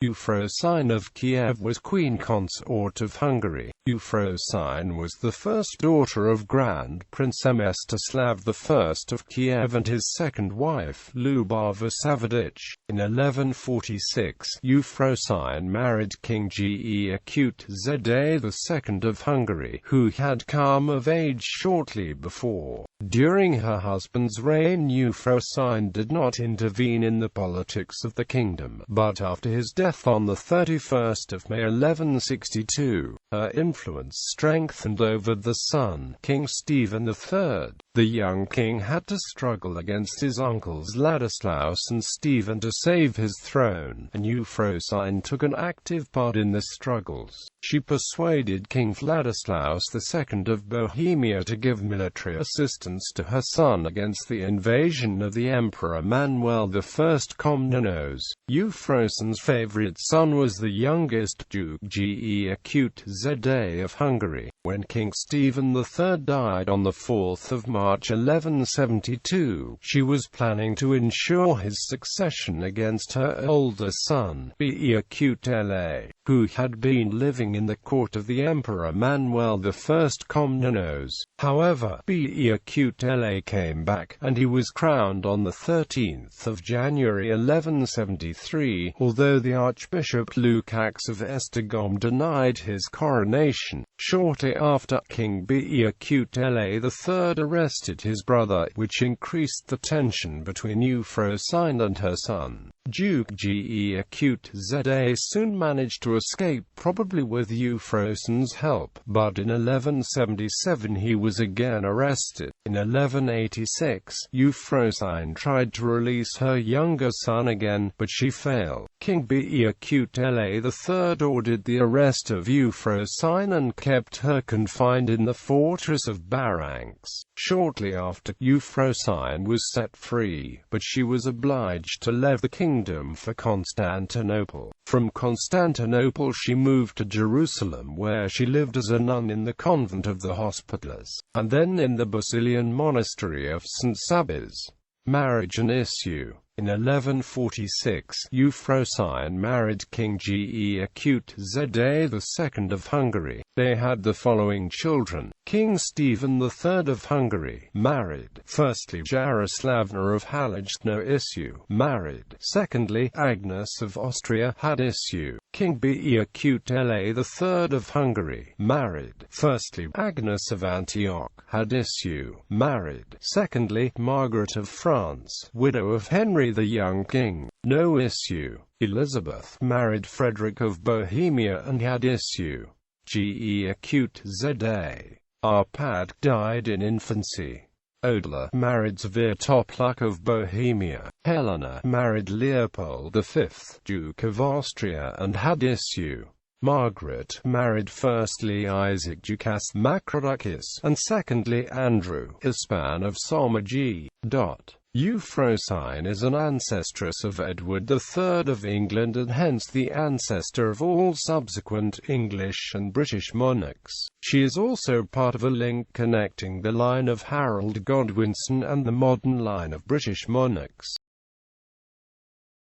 Euphrosyne of Kiev was queen consort of Hungary. Euphrosyne was the first daughter of Grand Prince Mstislav I of Kiev and his second wife, Ljubava. In 1146, Euphrosyne married King Géza II of Hungary, who had come of age shortly before. During her husband's reign, Euphrosyne did not intervene in the politics of the kingdom, but after his death on the 31st of May 1162, her influence strengthened over the son, King Stephen III. The young king had to struggle against his uncles Ladislaus and Stephen to save his throne, and Euphrosyne took an active part in the struggles. She persuaded King Ladislaus II of Bohemia to give military assistance to her son against the invasion of the Emperor Manuel I Komnenos. Euphrosyne's favorite son was the youngest Duke Géza of Hungary. When King Stephen III died on the 4th of March 1172, she was planning to ensure his succession against her older son, before.During, who had been living in the court of the Emperor Manuel I Komnenos. However, before.During came back, and he was crowned on the 13th of January 1173, although the Archbishop Lukács of Esztergom denied his coronation. Shortly after, King before.During III arrested his brother, which increased the tension between Euphrosyne and her son. Duke Géza soon managed to escape, probably with Euphrosyne's help, but in 1177 he was again arrested. In 1186, Euphrosyne tried to release her younger son again, but she failed. King before.During III ordered the arrest of Euphrosyne and kept her confined in the fortress of Baranx. Shortly after, Euphrosyne was set free, but she was obliged to leave the kingdom for Constantinople. From Constantinople she moved to Jerusalem, where she lived as a nun in the convent of the Hospitallers, and then in the Basilian monastery of St. Sabas. Marriage and issue. In 1146, Euphrosyne married King Géza II of Hungary. They had the following children. King Stephen III of Hungary, married. Firstly, Jaroslavna of Halych, no issue, married. Secondly, Agnes of Austria, had issue. King before.During III of Hungary, married. Firstly, Agnes of Antioch, had issue, married. Secondly, Margaret of France, widow of Henry the young king, no issue. Elizabeth married Frederick of Bohemia and had issue. Before.During. Arpad died in infancy. Odla married Svetopluk of Bohemia. Helena married Leopold V, Duke of Austria, and had issue. Margaret married firstly Isaac Ducas Macrodukis, and secondly Andrew Ispan of Somogy. Euphrosyne is an ancestress of Edward III of England and hence the ancestor of all subsequent English and British monarchs. She is also part of a link connecting the line of Harold Godwinson and the modern line of British monarchs.